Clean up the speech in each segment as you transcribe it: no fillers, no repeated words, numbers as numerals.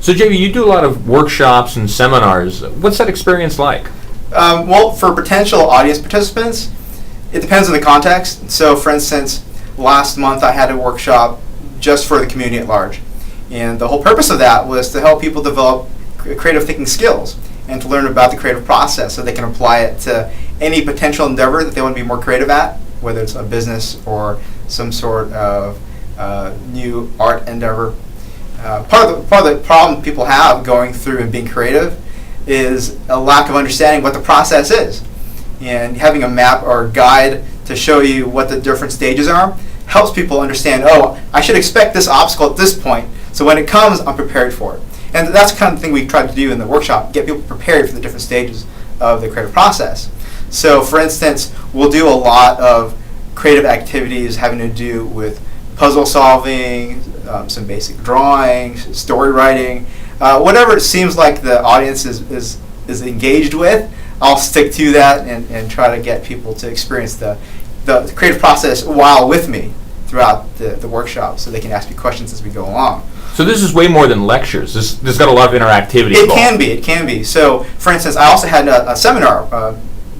So, JB, you do a lot of workshops and seminars. What's that experience like? Well, for potential audience participants, it depends on the context. So, for instance, last month I had a workshop just for the community at large. And the whole purpose of that was to help people develop creative thinking skills and to learn about the creative process so they can apply it to any potential endeavor that they want to be more creative at, whether it's a business or some sort of new art endeavor. Part of the problem people have going through and being creative is a lack of understanding what the process is. And having a map or a guide to show you what the different stages are helps people understand, oh, I should expect this obstacle at this point, so when it comes, I'm prepared for it. And that's the kind of thing we try to do in the workshop, get people prepared for the different stages of the creative process. So, for instance, we'll do a lot of creative activities having to do with puzzle solving, some basic drawing, story writing, whatever it seems like the audience is engaged with. I'll stick to that and try to get people to experience the creative process while with me throughout the workshop, so they can ask me questions as we go along. So this is way more than lectures. This got a lot of interactivity involved. It can be. So, for instance, I also had a seminar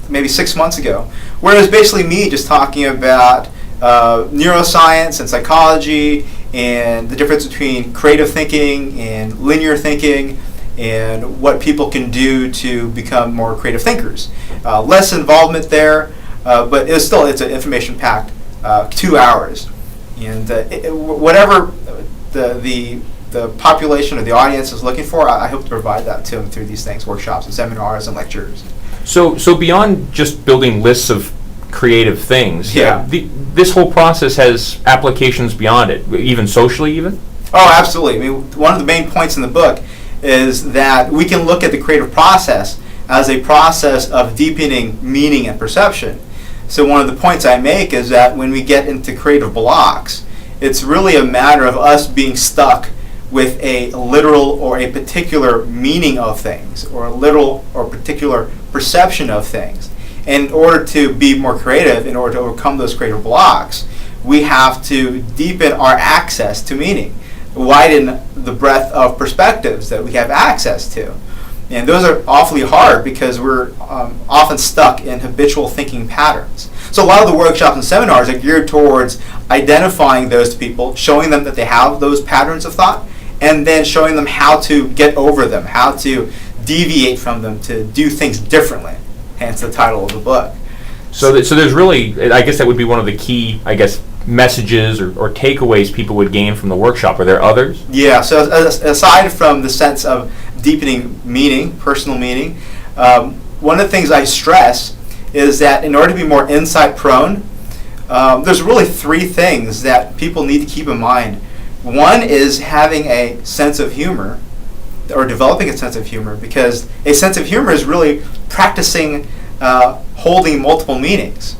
maybe 6 months ago, where it was basically me just talking about neuroscience and psychology and the difference between creative thinking and linear thinking and what people can do to become more creative thinkers. Less involvement there, but it's an information-packed 2 hours. And whatever the population or the audience is looking for, I hope to provide that to them through these things, workshops and seminars and lectures. So beyond just building lists of creative things, yeah, this whole process has applications beyond it, even socially even? Oh, absolutely. I mean, one of the main points in the book is that we can look at the creative process as a process of deepening meaning and perception. So one of the points I make is that when we get into creative blocks, it's really a matter of us being stuck with a literal or a particular meaning of things, or a literal or particular perception of things. In order to be more creative, in order to overcome those creative blocks, we have to deepen our access to meaning, widen the breadth of perspectives that we have access to. And those are awfully hard because we're often stuck in habitual thinking patterns. So a lot of the workshops and seminars are geared towards identifying those people, showing them that they have those patterns of thought, and then showing them how to get over them, how to deviate from them, to do things differently. Hence the title of the book. So there's really, I guess that would be one of the key, messages or takeaways people would gain from the workshop. Are there others? Yeah, so aside from the sense of deepening meaning, personal meaning, one of the things I stress is that in order to be more insight prone, there's really 3 things that people need to keep in mind. One is having a sense of humor, or developing a sense of humor, because a sense of humor is really practicing holding multiple meanings.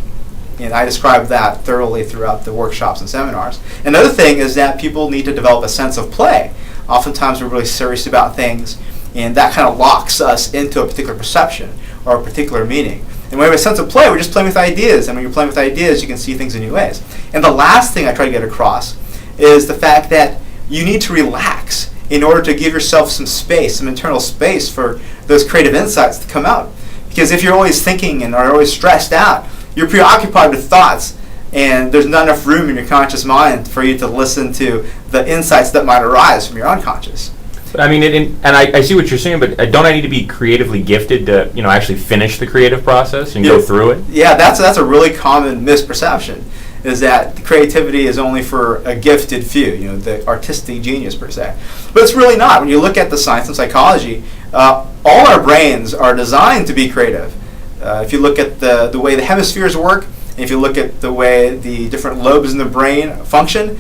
And I describe that thoroughly throughout the workshops and seminars. Another thing is that people need to develop a sense of play. Oftentimes we're really serious about things, and that kind of locks us into a particular perception or a particular meaning. And when we have a sense of play, we're just playing with ideas, and when you're playing with ideas, you can see things in new ways. And the last thing I try to get across is the fact that you need to relax in order to give yourself some space, some internal space for those creative insights to come out. Because if you're always thinking and are always stressed out, you're preoccupied with thoughts, and there's not enough room in your conscious mind for you to listen to the insights that might arise from your unconscious. I mean, I see what you're saying, but don't I need to be creatively gifted to, actually finish the creative process and go through it? Yeah, that's a really common misperception, is that creativity is only for a gifted few, the artistic genius per se. But it's really not. When you look at the science and psychology, all our brains are designed to be creative. If you look at the way the hemispheres work, and if you look at the way the different lobes in the brain function,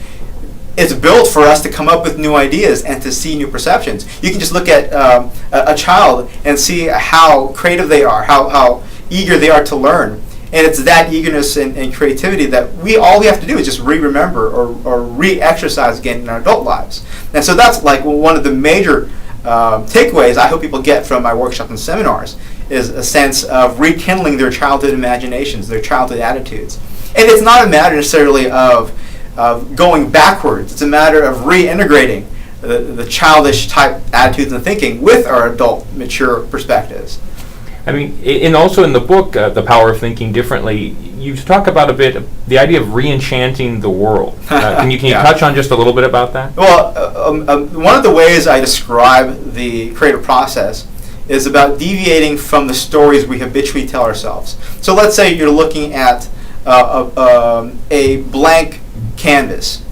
it's built for us to come up with new ideas and to see new perceptions. You can just look at a child and see how creative they are, how eager they are to learn. And it's that eagerness and creativity that all we have to do is just re-remember or re-exercise again in our adult lives. And so that's one of the major takeaways I hope people get from my workshops and seminars, is a sense of rekindling their childhood imaginations, their childhood attitudes. And it's not a matter necessarily of going backwards. It's a matter of reintegrating the childish type attitudes and thinking with our adult, mature perspectives. I mean, and also in the book, The Power of Thinking Differently, you talk about a bit the idea of re-enchanting the world. Can you Yeah. touch on just a little bit about that? Well, one of the ways I describe the creative process is about deviating from the stories we habitually tell ourselves. So let's say you're looking at a blank canvas.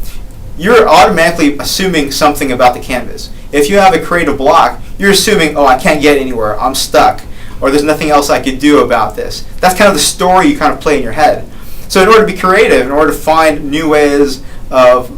You're automatically assuming something about the canvas. If you have a creative block, you're assuming, oh, I can't get anywhere, I'm stuck, or there's nothing else I could do about this. That's kind of the story you kind of play in your head. So in order to be creative, in order to find new ways of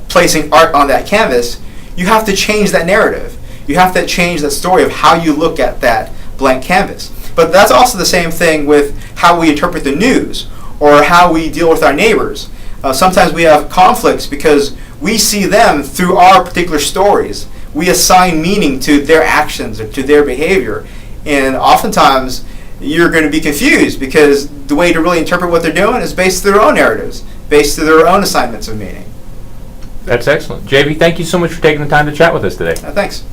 placing art on that canvas, you have to change that narrative. You have to change that story of how you look at that blank canvas. But that's also the same thing with how we interpret the news or how we deal with our neighbors. Sometimes we have conflicts because we see them through our particular stories. We assign meaning to their actions or to their behavior. And oftentimes you're going to be confused because the way to really interpret what they're doing is based through their own narratives, based through their own assignments of meaning. That's excellent. JV, thank you so much for taking the time to chat with us today. Thanks.